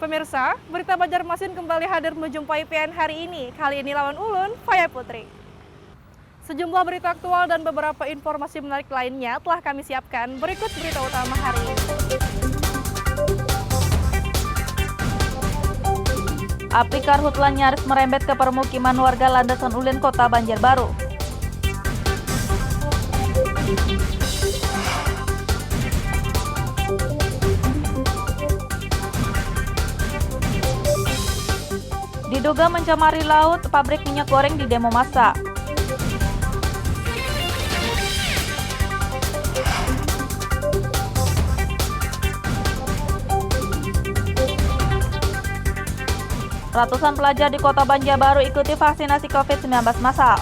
Pemirsa, berita Banjarmasin kembali hadir menjumpai PN hari ini. Kali ini lawan ulun, Faya Putri. Sejumlah berita aktual dan beberapa informasi menarik lainnya telah kami siapkan. Berikut berita utama hari ini. Api karhutla nyaris merembet ke permukiman warga Landasan Ulin, Kota Banjarbaru. Diduga mencemari laut, pabrik minyak goreng di demo massa. Ratusan pelajar di Kota Banjarbaru ikuti vaksinasi COVID-19 massal.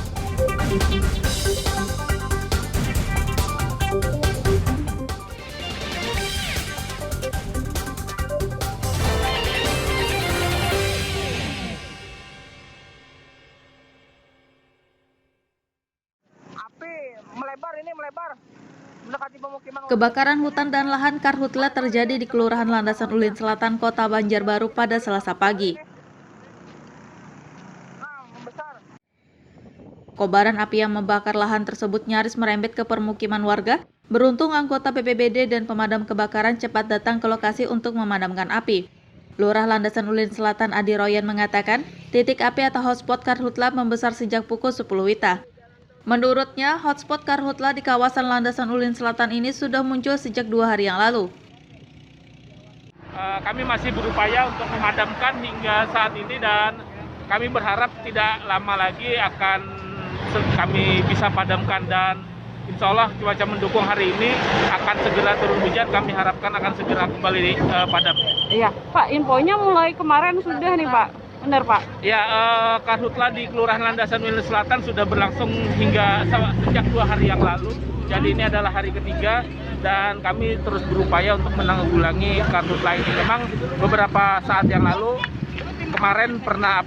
Kebakaran hutan dan lahan karhutla terjadi di Kelurahan Landasan Ulin Selatan, Kota Banjarbaru pada Selasa pagi. Kobaran api yang membakar lahan tersebut nyaris merembet ke permukiman warga. Beruntung anggota BPBD dan pemadam kebakaran cepat datang ke lokasi untuk memadamkan api. Lurah Landasan Ulin Selatan Adi Royan mengatakan, titik api atau hotspot karhutla membesar sejak pukul 10 WITA. Menurutnya, hotspot karhutla di kawasan Landasan Ulin Selatan ini sudah muncul sejak 2 hari yang lalu. Kami masih berupaya untuk memadamkan hingga saat ini dan kami berharap tidak lama lagi kami bisa padamkan dan insya Allah cuaca mendukung hari ini akan segera turun hujan. Kami harapkan akan segera kembali padam. Iya, Pak, infonya mulai kemarin sudah nih Pak, benar Pak? Ya, karhutla di Kelurahan Landasan Ulin Selatan sudah berlangsung hingga sejak 2 hari yang lalu. Jadi ini adalah hari ketiga dan kami terus berupaya untuk menanggulangi karhutla ini. Memang beberapa saat yang lalu kemarin pernah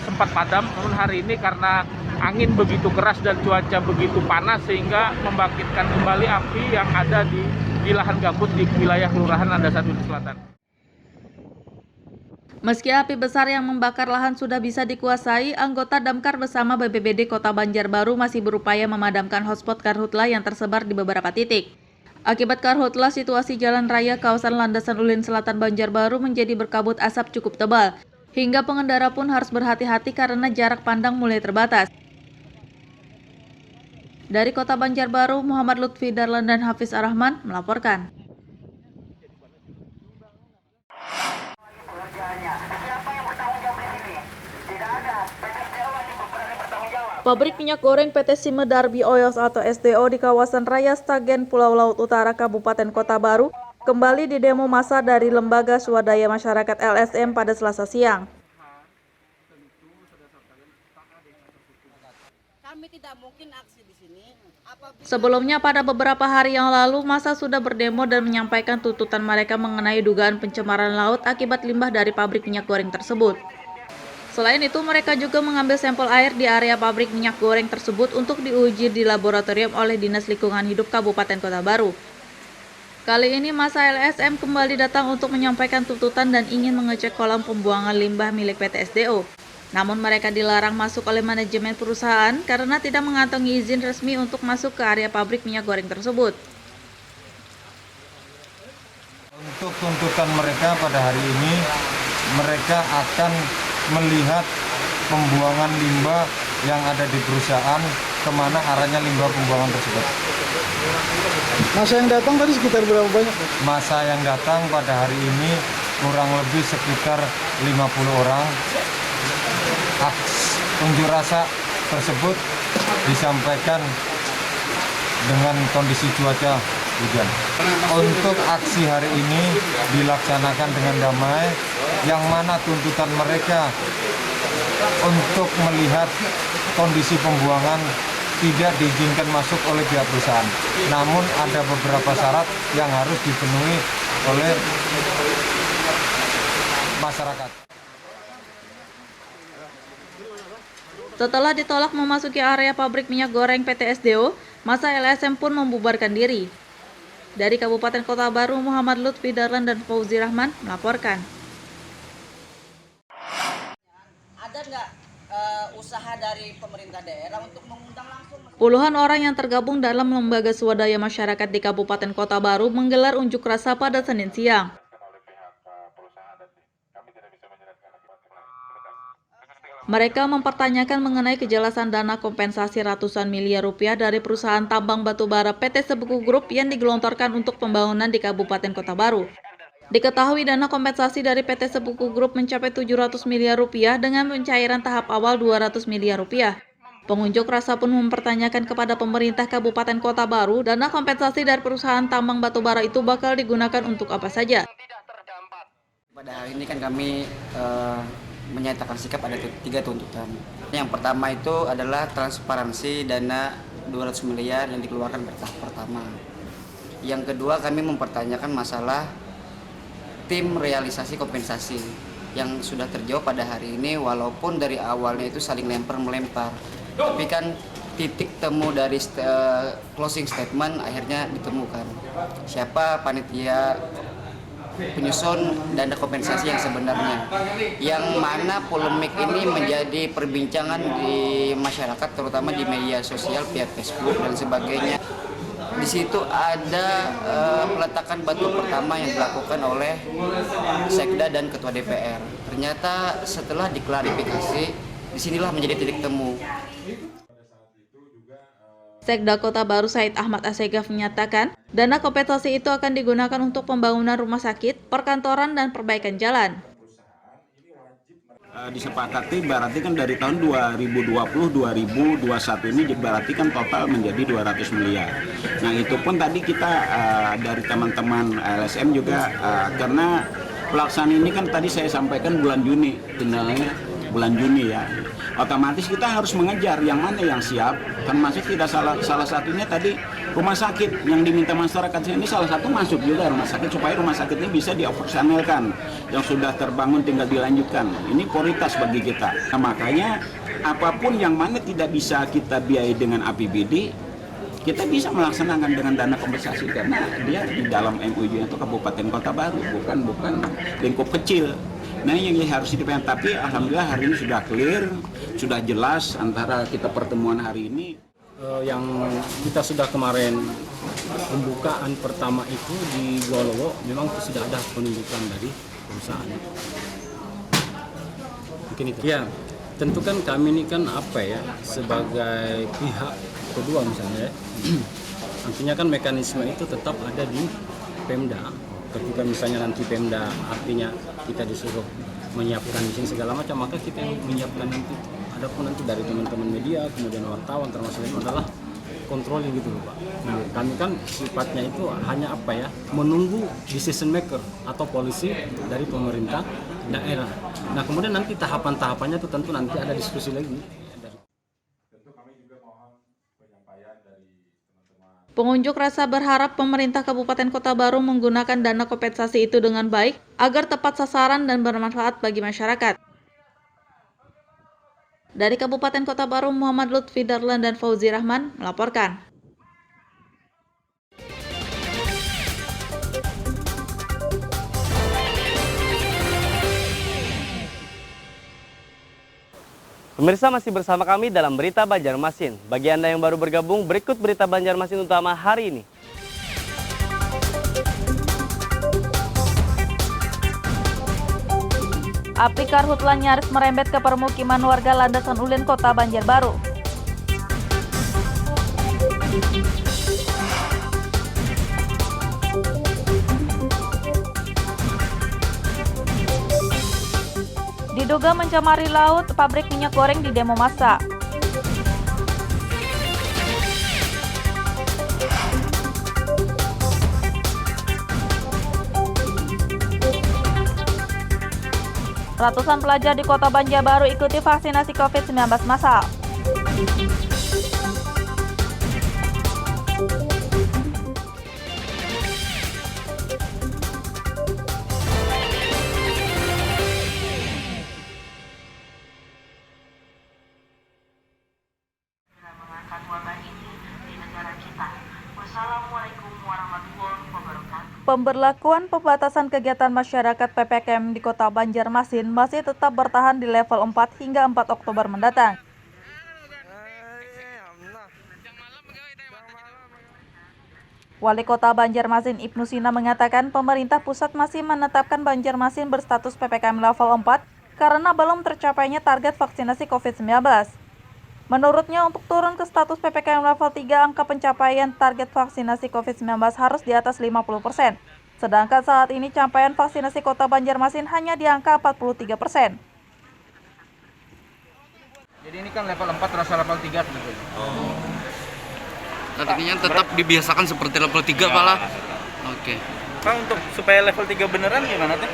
sempat padam, namun hari ini karena angin begitu keras dan cuaca begitu panas sehingga membangkitkan kembali api yang ada di lahan gambut di wilayah Kelurahan Landasan Ulin Selatan. Meski api besar yang membakar lahan sudah bisa dikuasai, anggota Damkar bersama BPBD Kota Banjarbaru masih berupaya memadamkan hotspot karhutla yang tersebar di beberapa titik. Akibat karhutla, situasi jalan raya kawasan Landasan Ulin Selatan Banjarbaru menjadi berkabut asap cukup tebal, hingga pengendara pun harus berhati-hati karena jarak pandang mulai terbatas. Dari Kota Banjarbaru, Muhammad Lutfi Darlan dan Hafiz Arrahman melaporkan. Pabrik minyak goreng PT Sime Darby Oils atau SDO di kawasan Raya Stagen, Pulau Laut Utara, Kabupaten Kota Baru kembali didemo massa dari Lembaga Swadaya Masyarakat LSM pada Selasa siang. Kami tidak mungkin aksi di sini. Sebelumnya pada beberapa hari yang lalu, massa sudah berdemo dan menyampaikan tuntutan mereka mengenai dugaan pencemaran laut akibat limbah dari pabrik minyak goreng tersebut. Selain itu, mereka juga mengambil sampel air di area pabrik minyak goreng tersebut untuk diuji di laboratorium oleh Dinas Lingkungan Hidup Kabupaten Kota Baru. Kali ini massa LSM kembali datang untuk menyampaikan tuntutan dan ingin mengecek kolam pembuangan limbah milik PT SDO. Namun mereka dilarang masuk oleh manajemen perusahaan karena tidak mengantongi izin resmi untuk masuk ke area pabrik minyak goreng tersebut. Untuk tuntutan mereka pada hari ini, mereka akan melihat pembuangan limbah yang ada di perusahaan, kemana arahnya limbah pembuangan tersebut. Masa yang datang tadi sekitar berapa banyak? Masa yang datang pada hari ini kurang lebih sekitar 50 orang. Unjuk rasa tersebut disampaikan dengan kondisi cuaca hujan. Untuk aksi hari ini dilaksanakan dengan damai, yang mana tuntutan mereka untuk melihat kondisi pembuangan tidak diizinkan masuk oleh pihak perusahaan. Namun ada beberapa syarat yang harus dipenuhi oleh masyarakat. Setelah ditolak memasuki area pabrik minyak goreng PT SDO, massa LSM pun membubarkan diri. Dari Kabupaten Kota Baru, Muhammad Lutfi Darlan dan Fauzi Rahman melaporkan. nggak usaha dari pemerintah daerah untuk mengundang langsung? Puluhan orang yang tergabung dalam lembaga swadaya masyarakat di Kabupaten Kota Baru menggelar unjuk rasa pada Senin siang. Mereka mempertanyakan mengenai kejelasan dana kompensasi ratusan miliar rupiah dari perusahaan tambang batubara PT Sebuku Group yang digelontorkan untuk pembangunan di Kabupaten Kota Baru. Diketahui dana kompensasi dari PT Sebuku Group mencapai 700 miliar rupiah dengan pencairan tahap awal 200 miliar rupiah. Pengunjuk rasa pun mempertanyakan kepada pemerintah Kabupaten Kota Baru, dana kompensasi dari perusahaan tambang batubara itu bakal digunakan untuk apa saja. Pada hari ini kan kami menyatakan sikap ada 3 tuntutan. Yang pertama itu adalah transparansi dana 200 miliar yang dikeluarkan bertahap pertama. Yang kedua, kami mempertanyakan masalah tim realisasi kompensasi yang sudah terjawab pada hari ini, walaupun dari awalnya itu saling lempar-melempar. Tapi kan titik temu dari closing statement akhirnya ditemukan. Siapa panitia penyusun dana kompensasi yang sebenarnya, yang mana polemik ini menjadi perbincangan di masyarakat, terutama di media sosial, via Facebook dan sebagainya. Di situ ada peletakan batu pertama yang dilakukan oleh Sekda dan Ketua DPR. Ternyata setelah diklarifikasi, disinilah menjadi titik temu. Sekda Kota Baru Said Ahmad Assegaf menyatakan, dana kompensasi itu akan digunakan untuk pembangunan rumah sakit, perkantoran, dan perbaikan jalan. Disepakati berarti kan dari tahun 2020-2021 ini berarti kan total menjadi 200 miliar. Nah itu pun tadi kita dari teman-teman LSM juga karena pelaksanaan ini kan tadi saya sampaikan bulan Juni, finalnya bulan Juni ya. Otomatis kita harus mengejar yang mana yang siap, termasuk kita salah satunya tadi rumah sakit yang diminta masyarakat ini salah satu masuk juga rumah sakit supaya rumah sakit ini bisa dioperasionalkan, yang sudah terbangun tinggal dilanjutkan. Ini prioritas bagi kita. Nah, makanya apapun yang mana tidak bisa kita biayai dengan APBD, kita bisa melaksanakan dengan dana kompensasi karena dia di dalam MOU itu Kabupaten Kota Baru, bukan lingkup kecil. Nah yang harus dipahami, tapi alhamdulillah hari ini sudah clear, sudah jelas antara kita pertemuan hari ini. Yang kita sudah kemarin pembukaan pertama itu di Golowo memang sudah ada penunjukan dari perusahaan. Mungkin itu. Ya, tentu kan kami ini kan apa ya, sebagai pihak kedua misalnya, nantinya kan mekanisme itu tetap ada di Pemda. Ketika misalnya nanti Pemda artinya kita disuruh menyiapkan di sini segala macam, maka kita yang menyiapkan nanti. Adapun nanti dari teman-teman media, kemudian wartawan termasuk itu adalah controlling gitu loh Pak. Nah, kami kan sifatnya itu hanya apa ya, menunggu decision maker atau polisi dari pemerintah daerah. Nah kemudian nanti tahapan-tahapannya itu tentu nanti ada diskusi lagi. Pengunjuk rasa berharap pemerintah Kabupaten Kota Baru menggunakan dana kompensasi itu dengan baik agar tepat sasaran dan bermanfaat bagi masyarakat. Dari Kabupaten Kota Baru, Muhammad Lutfi Darlan dan Fauzi Rahman melaporkan. Pemirsa masih bersama kami dalam Berita Banjarmasin. Bagi Anda yang baru bergabung, berikut Berita Banjarmasin utama hari ini. Api karhutla nyaris merembet ke permukiman warga Landasan Ulen, Kota Banjarbaru. Diduga mencemari laut, pabrik minyak goreng di demo massa. Ratusan pelajar di Kota Banjarbaru ikuti vaksinasi COVID-19 massal. Mengangkat wabah ini di negara kita. Wassalamualaikum warahmatullahi wabarakatuh. Pemberlakuan pembatasan kegiatan masyarakat PPKM di Kota Banjarmasin masih tetap bertahan di level 4 hingga 4 Oktober mendatang. Wali Kota Banjarmasin Ibnu Sina mengatakan pemerintah pusat masih menetapkan Banjarmasin berstatus PPKM level 4 karena belum tercapainya target vaksinasi COVID-19. Menurutnya untuk turun ke status PPKM level 3, angka pencapaian target vaksinasi COVID-19 harus di atas 50%. Sedangkan saat ini capaian vaksinasi Kota Banjarmasin hanya di angka 43%. Jadi ini kan level 4 terasa level 3 sebetulnya. Artinya tetap dibiasakan seperti level 3 Pak lah. Oke. Pak, untuk supaya level 3 beneran gimana tuh?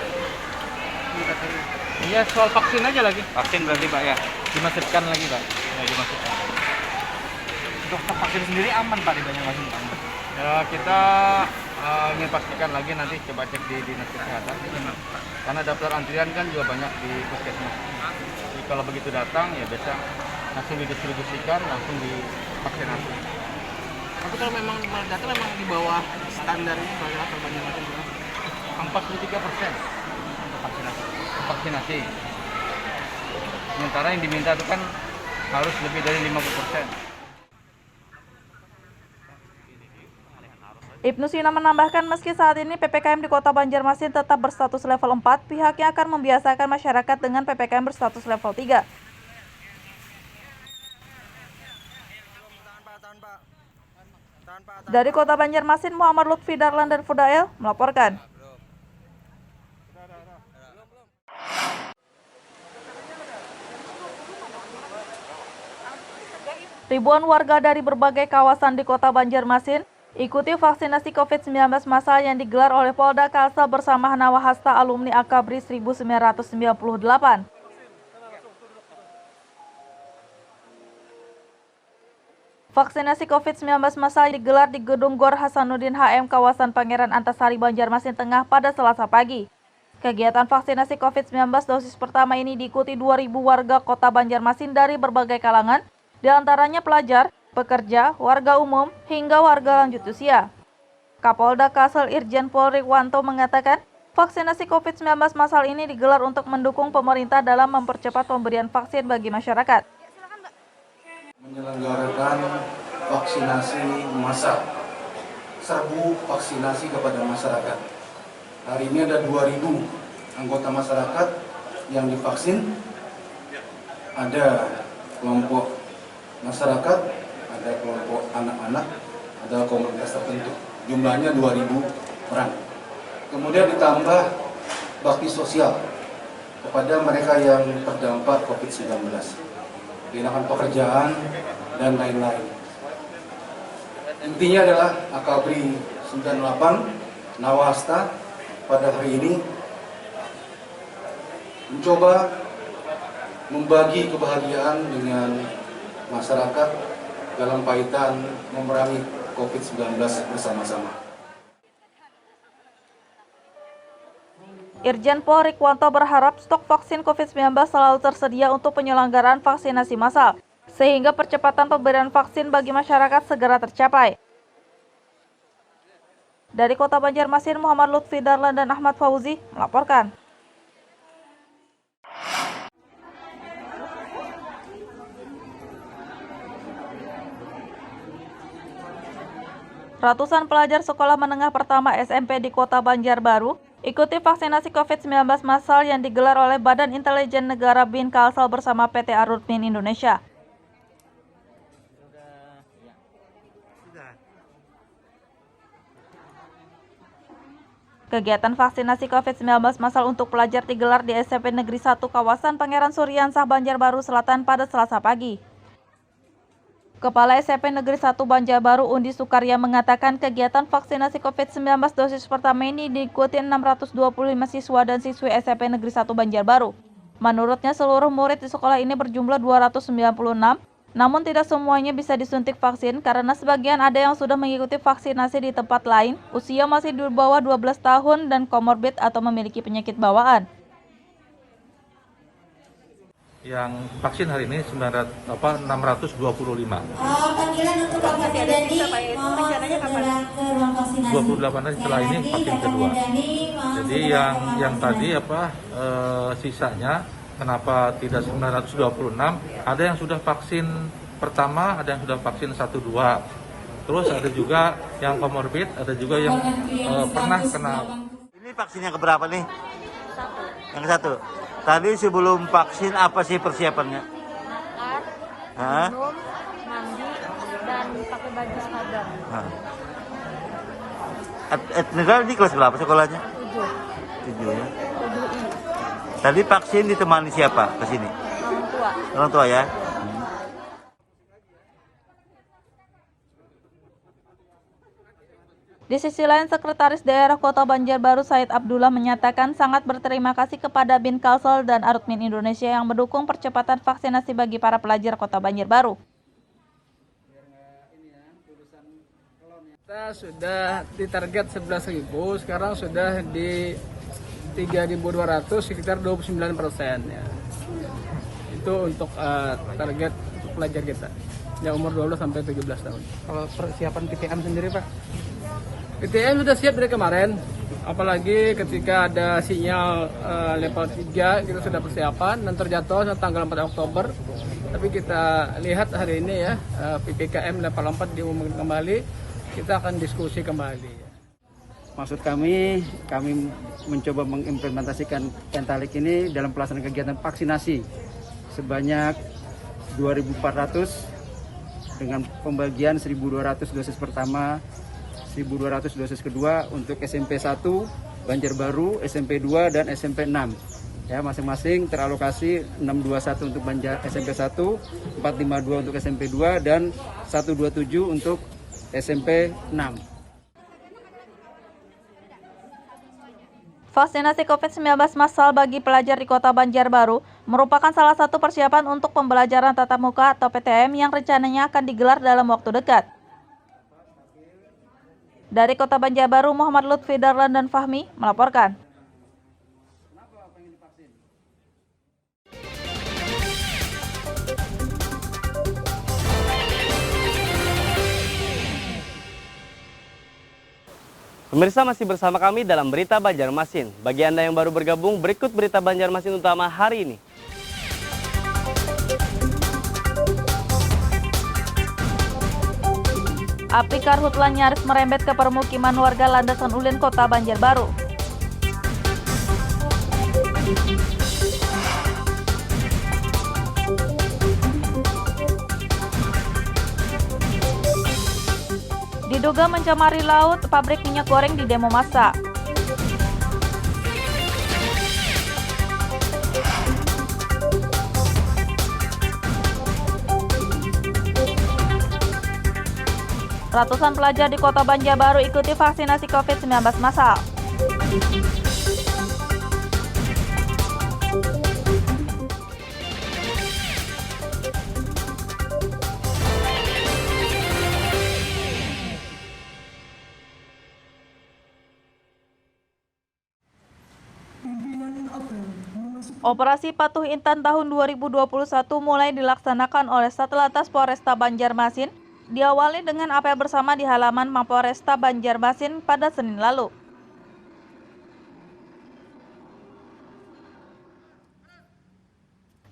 Iya, soal vaksin aja lagi. Vaksin berarti Pak ya? Dimasifkan lagi Pak? Ya, dimasifkan. Untuk stok vaksin sendiri aman Pak di Banjarmasin Pak? Ya, kita ingin pastikan lagi nanti coba cek di Dinas Kesehatan. Karena daftar antrian kan juga banyak di puskesmas. Jadi kalau begitu datang ya biasa langsung didistribusikan, langsung divaksinasi. Tapi kalau memang data memang di bawah standar ini bagaimana Banjarmasin? 43% vaksinasi. Sementara yang diminta itu kan harus lebih dari 50%. Ibnu Sina menambahkan meski saat ini PPKM di Kota Banjarmasin tetap berstatus level 4, pihaknya akan membiasakan masyarakat dengan PPKM berstatus level 3. Dari Kota Banjarmasin, Muhammad Lutfi Darlan dan Fudael melaporkan. Ribuan warga dari berbagai kawasan di Kota Banjarmasin ikuti vaksinasi COVID-19 massal yang digelar oleh Polda Kalsel bersama Nawahasta alumni Akabri 1998. Vaksinasi COVID-19 massal digelar di Gedung Gor Hasanuddin HM kawasan Pangeran Antasari, Banjarmasin Tengah pada Selasa pagi. Kegiatan vaksinasi COVID-19 dosis pertama ini diikuti 2.000 warga Kota Banjarmasin dari berbagai kalangan, diantaranya pelajar, pekerja, warga umum, hingga warga lanjut usia. Kapolda Kalsel Irjen Pol Rikwanto mengatakan, vaksinasi COVID-19 massal ini digelar untuk mendukung pemerintah dalam mempercepat pemberian vaksin bagi masyarakat. Menyelenggarakan vaksinasi massal, serbu vaksinasi kepada masyarakat. Hari ini ada 2.000 anggota masyarakat yang divaksin. Ada kelompok masyarakat, ada kelompok anak-anak, ada komunitas tertentu. Jumlahnya 2.000 orang. Kemudian ditambah bakti sosial kepada mereka yang terdampak COVID-19. Kehilangan pekerjaan, dan lain-lain. Intinya adalah Akabri 98, Nawahasta pada hari ini mencoba membagi kebahagiaan dengan masyarakat dalam kaitan memerangi COVID-19 bersama-sama. Irjen Pol Rikwanto berharap stok vaksin COVID-19 selalu tersedia untuk penyelenggaraan vaksinasi massal, sehingga percepatan pemberian vaksin bagi masyarakat segera tercapai. Dari Kota Banjarmasin, Muhammad Lutfi Darlan dan Ahmad Fauzi melaporkan. Ratusan pelajar sekolah menengah pertama SMP di Kota Banjarbaru ikuti vaksinasi COVID-19 massal yang digelar oleh Badan Intelijen Negara BIN Kalsel bersama PT Arutmin Indonesia. Kegiatan vaksinasi COVID-19 massal untuk pelajar digelar di SMP Negeri 1 kawasan Pangeran Suryansah, Banjarbaru Selatan pada Selasa pagi. Kepala SMP Negeri 1 Banjarbaru Undi Sukarya mengatakan kegiatan vaksinasi COVID-19 dosis pertama ini diikuti 625 siswa dan siswi SMP Negeri 1 Banjarbaru. Menurutnya seluruh murid di sekolah ini berjumlah 296, namun tidak semuanya bisa disuntik vaksin karena sebagian ada yang sudah mengikuti vaksinasi di tempat lain, usia masih di bawah 12 tahun dan komorbid atau memiliki penyakit bawaan. Yang vaksin hari ini 625. Panggilan untuk apa? masih ada sisa Pak, itu rencananya kapan? 28 hari setelah ini vaksin kedua. Jadi yang tadi sisanya kenapa tidak 926? Ada yang sudah vaksin pertama, ada yang sudah vaksin 1-2. Terus ada juga yang komorbid, ada juga yang pernah kena. Ini vaksin yang keberapa nih? Yang satu. Tadi sebelum vaksin apa sih persiapannya? Makan, minum, mandi, dan pakai baju seragam. Netral di kelas berapa sekolahnya? 7 ya. 7I. Tadi vaksin ditemani siapa ke sini? Orang tua. Orang tua ya. Di sisi lain, Sekretaris Daerah Kota Banjarbaru Said Abdullah menyatakan sangat berterima kasih kepada Bin Kalsel dan Arutmin Indonesia yang mendukung percepatan vaksinasi bagi para pelajar Kota Banjarbaru. Kita sudah ditarget 11.000, sekarang sudah di 3.200, sekitar 29% ya. Itu untuk target untuk pelajar kita yang umur 12 sampai 17 tahun. Kalau persiapan PTM sendiri Pak? PTM sudah siap dari kemarin, apalagi ketika ada sinyal level 3 kita sudah persiapan dan terjatuh tanggal 4 Oktober. Tapi kita lihat hari ini ya, PPKM level 4 diumumkan kembali, kita akan diskusi kembali. Maksud kami mencoba mengimplementasikan Pentalik ini dalam pelaksanaan kegiatan vaksinasi sebanyak 2.400 dengan pembagian 1.200 dosis pertama, 1.200 dosis kedua untuk SMP 1 Banjarbaru, SMP 2 dan SMP 6. Ya, masing-masing teralokasi 621 untuk SMP 1, 452 untuk SMP 2 dan 127 untuk SMP 6. Vaksinasi COVID-19 massal bagi pelajar di Kota Banjarbaru merupakan salah satu persiapan untuk pembelajaran tatap muka atau PTM yang rencananya akan digelar dalam waktu dekat. Dari Kota Banjarbaru, Muhammad Lutfi Darlan dan Fahmi melaporkan. Pemirsa masih bersama kami dalam Berita Banjarmasin. Bagi Anda yang baru bergabung, berikut Berita Banjarmasin utama hari ini. Api karhutla nyaris merembet ke permukiman warga Landasan Ulin, Kota Banjarbaru. Diduga mencemari laut, pabrik minyak goreng di demo massa. Ratusan pelajar di Kota Banjarbaru ikuti vaksinasi COVID-19 massal. Operasi Patuh Intan tahun 2021 mulai dilaksanakan oleh Satlantas Polresta Banjarmasin, diawali dengan apel bersama di halaman Mapolresta Banjarmasin pada Senin lalu.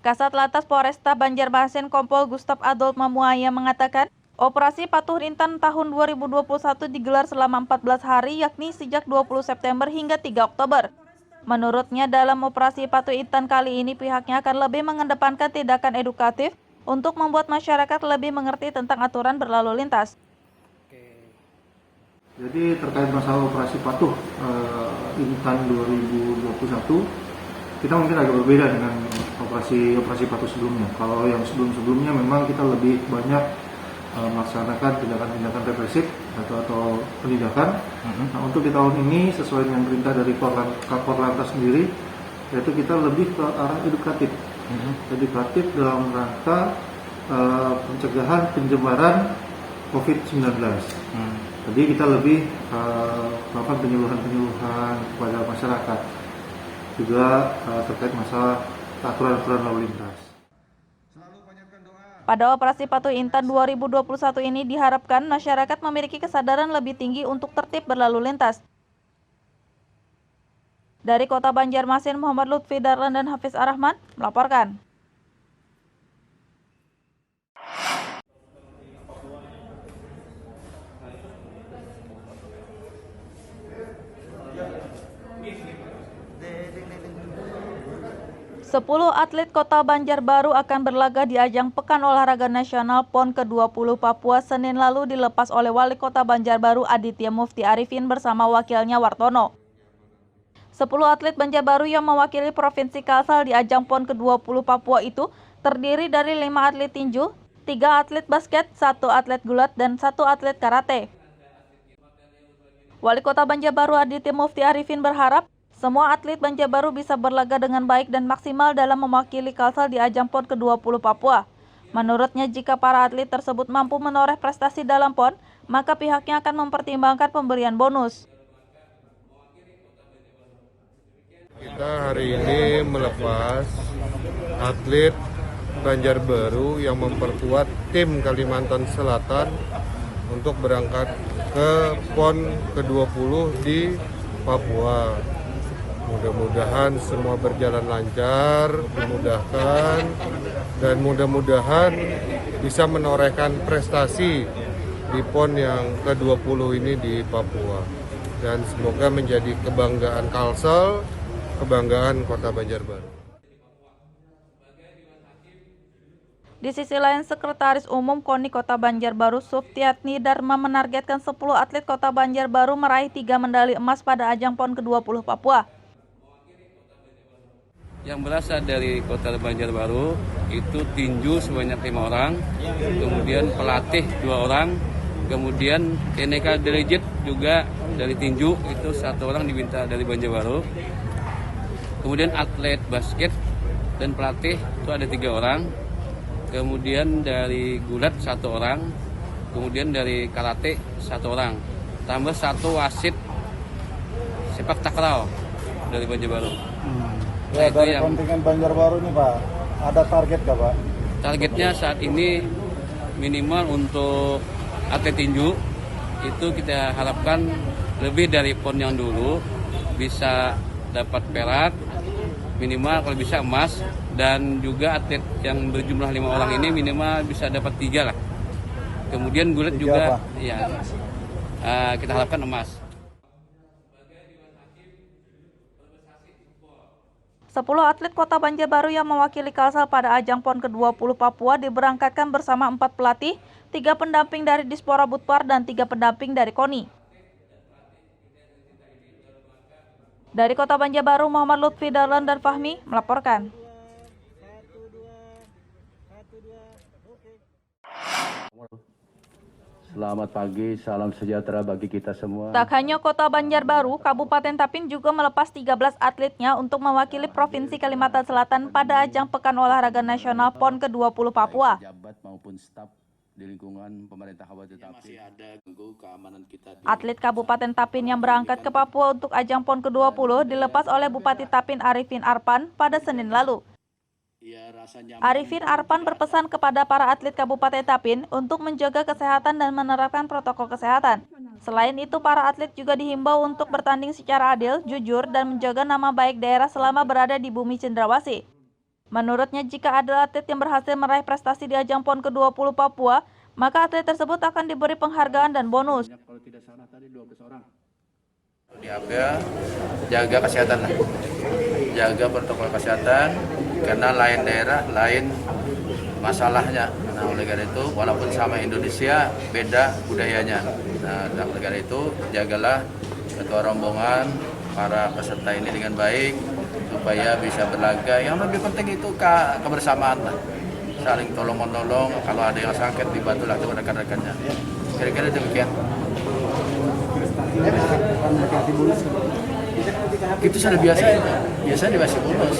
Kasat Lantas Polresta Banjarmasin Kompol Gustaf Adolf Mamuaya mengatakan, Operasi Patuh Intan tahun 2021 digelar selama 14 hari, yakni sejak 20 September hingga 3 Oktober. Menurutnya, dalam Operasi Patuh Intan kali ini pihaknya akan lebih mengedepankan tindakan edukatif untuk membuat masyarakat lebih mengerti tentang aturan berlalu lintas. Jadi terkait masalah Operasi Patuh Intan 2021, kita mungkin agak berbeda dengan operasi patuh sebelumnya. Kalau yang sebelumnya memang kita lebih banyak melaksanakan tindakan-tindakan represif atau penindakan. Nah, untuk di tahun ini sesuai dengan perintah dari Korlantas sendiri, yaitu kita lebih ke arah edukatif. Edukatif dalam rangka pencegahan penyebaran COVID-19. Jadi kita lebih melakukan penyuluhan kepada masyarakat, juga terkait masalah aturan-aturan lalu lintas. Pada Operasi Patuh Intan 2021 ini diharapkan masyarakat memiliki kesadaran lebih tinggi untuk tertib berlalu lintas. Dari Kota Banjarmasin, Muhammad Lutfi Darlan dan Hafiz Arrahman melaporkan. Sepuluh atlet Kota Banjarbaru akan berlaga di ajang Pekan Olahraga Nasional PON ke-20 Papua Senin lalu dilepas oleh Wali Kota Banjarbaru Aditya Mufti Arifin bersama wakilnya Wartono. 10 atlet Banjarbaru yang mewakili Provinsi Kalsel di ajang PON ke-20 Papua itu terdiri dari 5 atlet tinju, 3 atlet basket, 1 atlet gulat, dan 1 atlet karate. Wali Kota Banjarbaru Aditya Mufti Arifin berharap semua atlet Banjarbaru bisa berlaga dengan baik dan maksimal dalam mewakili Kalsel di ajang PON ke-20 Papua. Menurutnya, jika para atlet tersebut mampu menoreh prestasi dalam PON, maka pihaknya akan mempertimbangkan pemberian bonus. Kita hari ini melepas atlet Banjarbaru yang memperkuat tim Kalimantan Selatan untuk berangkat ke PON ke-20 di Papua. Mudah-mudahan semua berjalan lancar, dimudahkan, dan mudah-mudahan bisa menorehkan prestasi di PON yang ke-20 ini di Papua. Dan semoga menjadi kebanggaan Kalsel, kebanggaan Kota Banjarbaru. Di sisi lain, Sekretaris Umum KONI Kota Banjarbaru Suftiatni Dharma menargetkan 10 atlet Kota Banjarbaru meraih 3 medali emas pada ajang PON ke-20 Papua. Yang berasal dari Kota Banjarbaru itu tinju sebanyak 5 orang, kemudian pelatih 2 orang, kemudian Teneka Delegate juga dari tinju itu 1 orang diminta dari Banjarbaru, kemudian atlet basket dan pelatih itu ada 3 orang, kemudian dari gulat 1 orang, kemudian dari karate 1 orang, tambah 1 wasit sepak takraw dari Banjarbaru. Ya, nah, dari kontingen Banjarbaru ini Pak, ada target nggak Pak? Targetnya saat ini minimal untuk atlet tinju itu kita harapkan lebih dari PON yang dulu, bisa dapat perak, minimal kalau bisa emas, dan juga atlet yang berjumlah 5 orang ini minimal bisa dapat 3 lah. Kemudian gulat juga, ya kita harapkan emas. 10 atlet Kota Banjarbaru yang mewakili Kalsel pada ajang PON ke-20 Papua diberangkatkan bersama 4 pelatih, 3 pendamping dari Dispora Budpar, dan 3 pendamping dari KONI. Dari Kota Banjarbaru, Muhammad Lutfi Darlan dan Fahmi melaporkan. Selamat pagi, salam sejahtera bagi kita semua. Tak hanya Kota Banjarbaru, Kabupaten Tapin juga melepas 13 atletnya untuk mewakili Provinsi Kalimantan Selatan pada ajang Pekan Olahraga Nasional PON ke-20 Papua. Atlet Kabupaten Tapin yang berangkat ke Papua untuk ajang PON ke-20 dilepas oleh Bupati Tapin Arifin Arpan pada Senin lalu. Arifin Arpan berpesan kepada para atlet Kabupaten Tapin untuk menjaga kesehatan dan menerapkan protokol kesehatan. Selain itu, para atlet juga dihimbau untuk bertanding secara adil, jujur, dan menjaga nama baik daerah selama berada di bumi Cendrawasih. Menurutnya, jika ada atlet yang berhasil meraih prestasi di ajang PON ke-20 Papua, maka atlet tersebut akan diberi penghargaan dan bonus. Di APA, jaga kesehatan lah, jaga protokol kesehatan, karena lain daerah, lain masalahnya. Nah, oleh karena itu, walaupun sama Indonesia, beda budayanya. Nah, oleh karena itu, jagalah ketua rombongan, para peserta ini dengan baik, supaya bisa berlaga. Yang lebih penting itu kebersamaan lah, saling tolong-menolong. Kalau ada yang sakit, dibantulah kepada rekan-rekannya. Kira-kira demikian. Itu sudah biasa, biasanya dikasih bonus,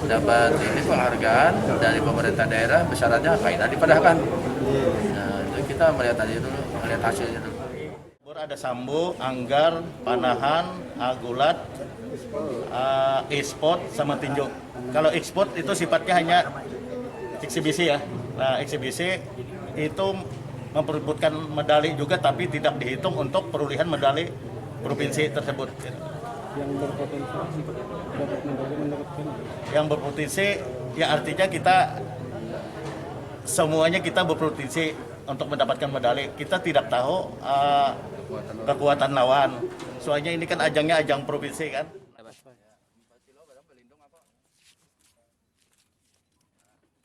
dapat ini penghargaan dari pemerintah daerah, besarannya kain tadi padahal. Nah, itu kita melihat tadi dulu, melihat hasilnya dulu. Ada sambo, anggar, panahan, gulat, e-sport sama tinju. Kalau e-sport itu sifatnya hanya eksibisi ya. Nah, eksibisi itu memperebutkan medali juga, tapi tidak dihitung untuk perolehan medali provinsi tersebut. Yang berpotensi dapat medali mendapatkan? Yang berpotensi ya artinya kita semuanya kita berpotensi untuk mendapatkan medali. Kita tidak tahu kekuatan lawan. Soalnya ini kan ajangnya ajang provinsi kan.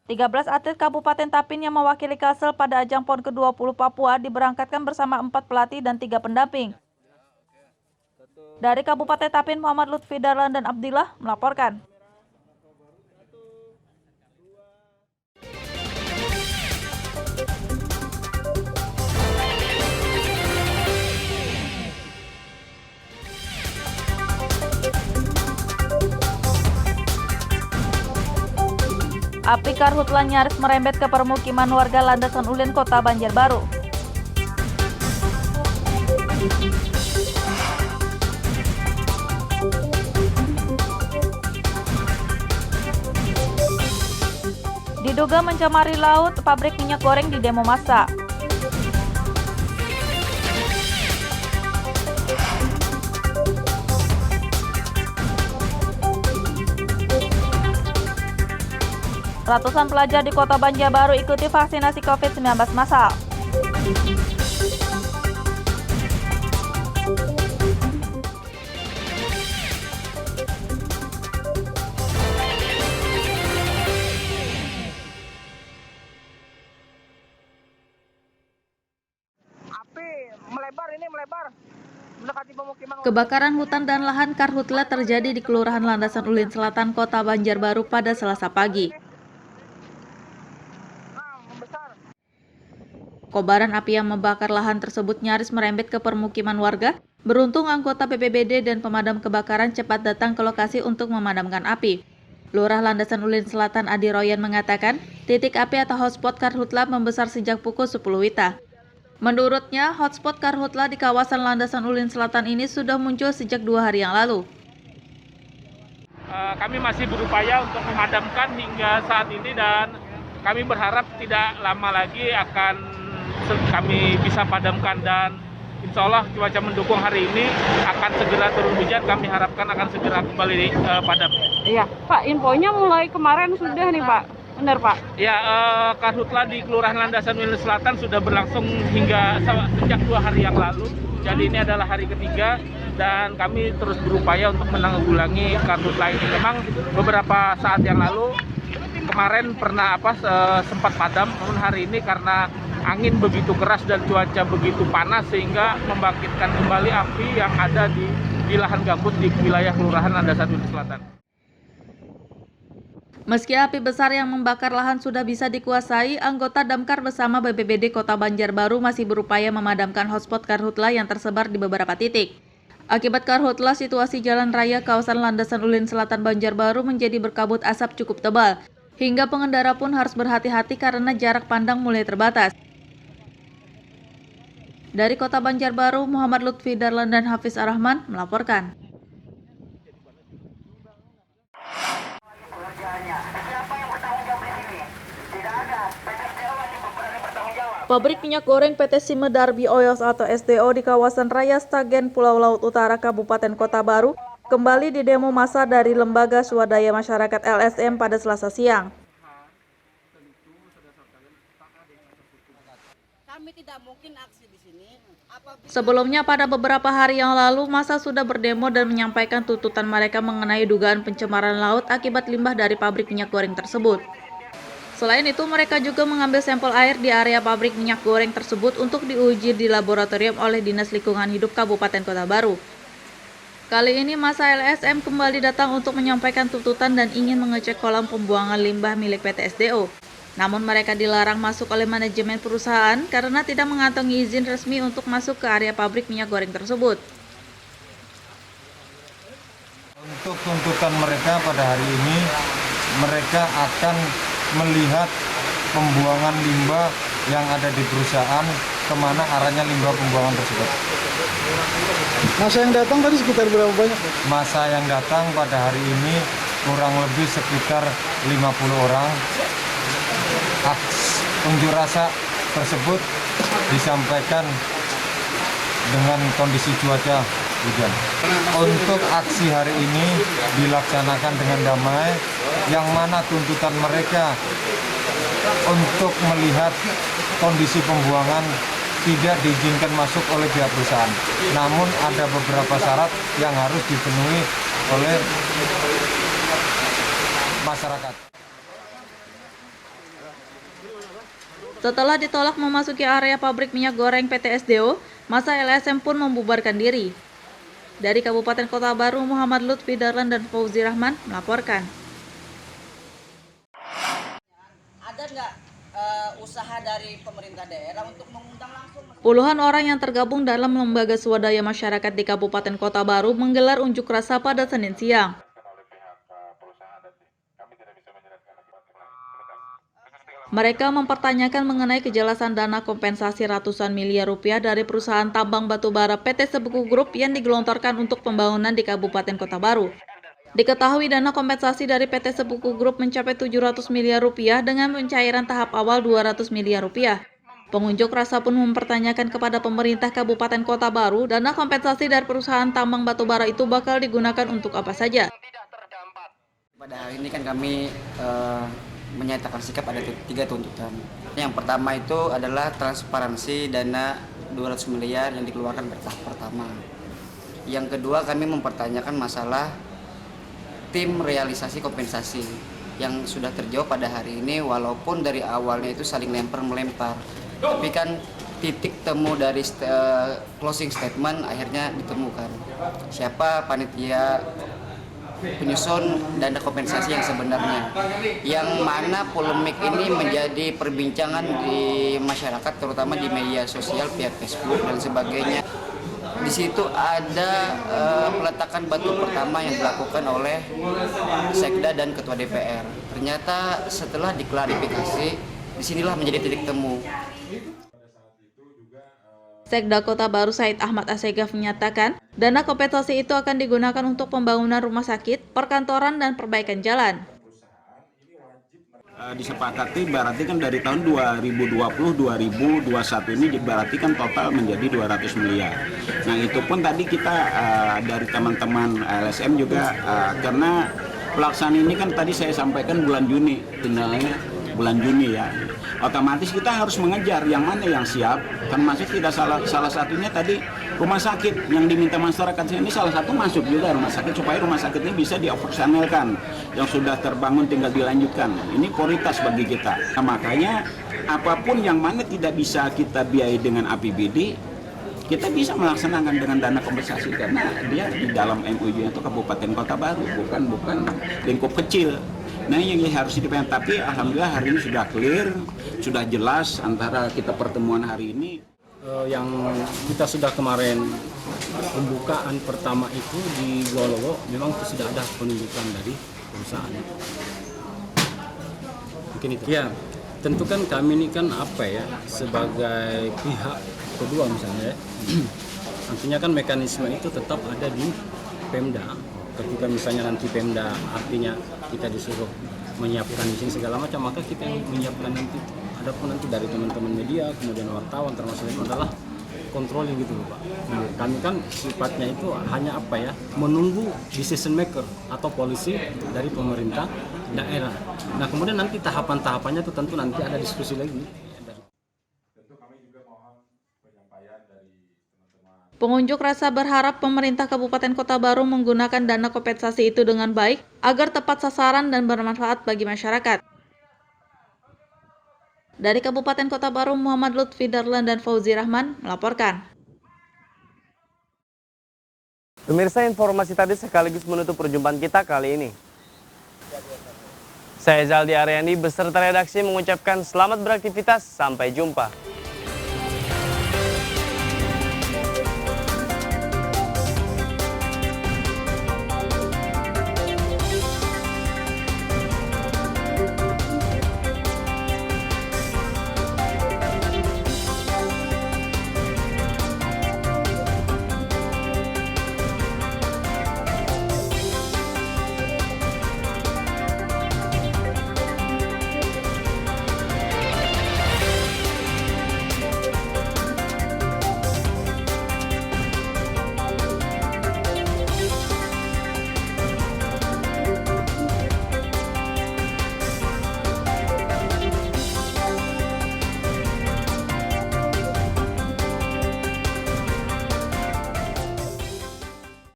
Belas atlet Kabupaten Tapin yang mewakili Kalsel pada ajang PON ke-20 Papua diberangkatkan bersama 4 pelatih dan 3 pendamping. Dari Kabupaten Tapin, Muhammad Lutfi Darlan dan Abdillah melaporkan. Api karhutla nyaris merembet ke permukiman warga Landasan Ulin, Kota Banjarbaru. Diduga mencemari laut, pabrik minyak goreng di demo massa. Ratusan pelajar di Kota Banjarbaru ikuti vaksinasi COVID-19 massal. Kebakaran hutan dan lahan karhutla terjadi di Kelurahan Landasan Ulin Selatan, Kota Banjarbaru pada Selasa pagi. Kobaran api yang membakar lahan tersebut nyaris merembet ke permukiman warga. Beruntung anggota BPBD dan pemadam kebakaran cepat datang ke lokasi untuk memadamkan api. Lurah Landasan Ulin Selatan Adi Royan mengatakan, titik api atau hotspot karhutla membesar sejak pukul 10 WITA. Menurutnya, hotspot karhutla di kawasan Landasan Ulin Selatan ini sudah muncul sejak 2 hari yang lalu. Kami masih berupaya untuk memadamkan hingga saat ini dan kami berharap tidak lama lagi akan kami bisa padamkan dan insya Allah cuaca mendukung hari ini akan segera turun hujan. Kami harapkan akan segera kembali padam. Iya, Pak, infonya mulai kemarin sudah nih Pak, benar Pak? Ya, karhutla di Kelurahan Landasan Ulin Selatan sudah berlangsung hingga sejak 2 hari yang lalu. Jadi ini adalah hari ketiga dan kami terus berupaya untuk menanggulangi karhutla ini. Memang beberapa saat yang lalu kemarin pernah sempat padam, namun hari ini karena angin begitu keras dan cuaca begitu panas sehingga membangkitkan kembali api yang ada di lahan gambut di wilayah Kelurahan Landasan Ulin Selatan. Meski api besar yang membakar lahan sudah bisa dikuasai, anggota Damkar bersama BPBD Kota Banjarbaru masih berupaya memadamkan hotspot karhutla yang tersebar di beberapa titik. Akibat karhutla, situasi jalan raya kawasan Landasan Ulin Selatan Banjarbaru menjadi berkabut asap cukup tebal, hingga pengendara pun harus berhati-hati karena jarak pandang mulai terbatas. Dari Kota Banjarbaru, Muhammad Lutfi Darlan dan Hafiz Ar-Rahman melaporkan. Pabrik minyak goreng PT Sime Darby Oils atau SDO di kawasan Raya Stagen, Pulau Laut Utara, Kabupaten Kota Baru kembali didemo massa dari Lembaga Swadaya Masyarakat LSM pada Selasa siang. Kami tidak mungkin aksi di sini. Sebelumnya pada beberapa hari yang lalu, massa sudah berdemo dan menyampaikan tuntutan mereka mengenai dugaan pencemaran laut akibat limbah dari pabrik minyak goreng tersebut. Selain itu, mereka juga mengambil sampel air di area pabrik minyak goreng tersebut untuk diuji di laboratorium oleh Dinas Lingkungan Hidup Kabupaten Kota Baru. Kali ini massa LSM kembali datang untuk menyampaikan tuntutan dan ingin mengecek kolam pembuangan limbah milik PT SDO. Namun mereka dilarang masuk oleh manajemen perusahaan karena tidak mengantongi izin resmi untuk masuk ke area pabrik minyak goreng tersebut. Untuk tuntutan mereka pada hari ini, mereka akan melihat pembuangan limbah yang ada di perusahaan, kemana arahnya limbah pembuangan tersebut. Masa yang datang tadi sekitar berapa banyak? Masa yang datang pada hari ini kurang lebih sekitar 50 orang. unjuk rasa tersebut disampaikan dengan kondisi cuaca hujan. Untuk aksi hari ini dilaksanakan dengan damai, yang mana tuntutan mereka untuk melihat kondisi pembuangan tidak diizinkan masuk oleh pihak perusahaan. Namun ada beberapa syarat yang harus dipenuhi oleh masyarakat. Setelah ditolak memasuki area pabrik minyak goreng PT SDO, massa LSM pun membubarkan diri. Dari Kabupaten Kota Baru, Muhammad Lutfi Darlan dan Fauzi Rahman melaporkan. Ada nggak usaha dari pemerintah daerah untuk mengundang langsung? Puluhan orang yang tergabung dalam lembaga swadaya masyarakat di Kabupaten Kota Baru menggelar unjuk rasa pada Senin siang. Mereka mempertanyakan mengenai kejelasan dana kompensasi ratusan miliar rupiah dari perusahaan tambang batubara PT Sebuku Group yang digelontorkan untuk pembangunan di Kabupaten Kota Baru. Diketahui dana kompensasi dari PT Sebuku Group mencapai 700 miliar rupiah dengan pencairan tahap awal 200 miliar rupiah. Pengunjuk rasa pun mempertanyakan kepada pemerintah Kabupaten Kota Baru, dana kompensasi dari perusahaan tambang batubara itu bakal digunakan untuk apa saja. Pada hari ini kan kami menyatakan sikap ada 3 tuntutan. Yang pertama itu adalah transparansi dana 200 miliar yang dikeluarkan bertahap pertama. Yang kedua kami mempertanyakan masalah tim realisasi kompensasi yang sudah terjawab pada hari ini, walaupun dari awalnya itu saling lempar-melempar. Tapi kan titik temu dari closing statement akhirnya ditemukan. Siapa panitia penyusun dana kompensasi yang sebenarnya, yang mana polemik ini menjadi perbincangan di masyarakat, terutama di media sosial, pihak Facebook dan sebagainya. Di situ ada peletakan batu pertama yang dilakukan oleh Sekda dan Ketua DPR. Ternyata setelah diklarifikasi, disinilah menjadi titik temu. Sekda Kota Baru Said Ahmad Assegaf menyatakan, dana kompensasi itu akan digunakan untuk pembangunan rumah sakit, perkantoran, dan perbaikan jalan. Disepakati berarti kan dari tahun 2020-2021 ini berarti kan total menjadi 200 miliar. Nah itu pun tadi kita dari teman-teman LSM juga karena pelaksanaan ini kan tadi saya sampaikan bulan Juni, finalnya bulan Juni ya. Otomatis kita harus mengejar yang mana yang siap, termasuk kita salah satunya tadi rumah sakit yang diminta masyarakat ini salah satu masuk juga rumah sakit supaya rumah sakit ini bisa dioperasionalkan, yang sudah terbangun tinggal dilanjutkan. Ini prioritas bagi kita. Nah, makanya apapun yang mana tidak bisa kita biayai dengan APBD, kita bisa melaksanakan dengan dana kompensasi karena dia di dalam MOU itu Kabupaten Kota Baru, bukan lingkup kecil. Nah yang harus dipahami, tapi alhamdulillah hari ini sudah clear, sudah jelas antara kita pertemuan hari ini. Yang kita sudah kemarin pembukaan pertama itu di Golowo memang sudah ada penunjukan dari perusahaan. Mungkin itu. Ya, tentu kan kami ini kan apa ya, sebagai pihak kedua misalnya, nantinya kan mekanisme itu tetap ada di Pemda. Ketika misalnya nanti Pemda artinya kita disuruh menyiapkan di sini segala macam, maka kita yang menyiapkan nanti. Adapun nanti dari teman-teman media, kemudian wartawan termasuk itu adalah controlling gitu loh Pak. Nah, kami kan sifatnya itu hanya apa ya, menunggu decision maker atau polisi dari pemerintah daerah. Nah kemudian nanti tahapan-tahapannya itu tentu nanti ada diskusi lagi. Pengunjuk rasa berharap pemerintah Kabupaten Kota Baru menggunakan dana kompensasi itu dengan baik agar tepat sasaran dan bermanfaat bagi masyarakat. Dari Kabupaten Kota Baru, Muhammad Lutfi Darlan dan Fauzi Rahman melaporkan. Pemirsa, informasi tadi sekaligus menutup perjumpaan kita kali ini. Saya Zaldi Aryani beserta redaksi mengucapkan selamat beraktivitas, sampai jumpa.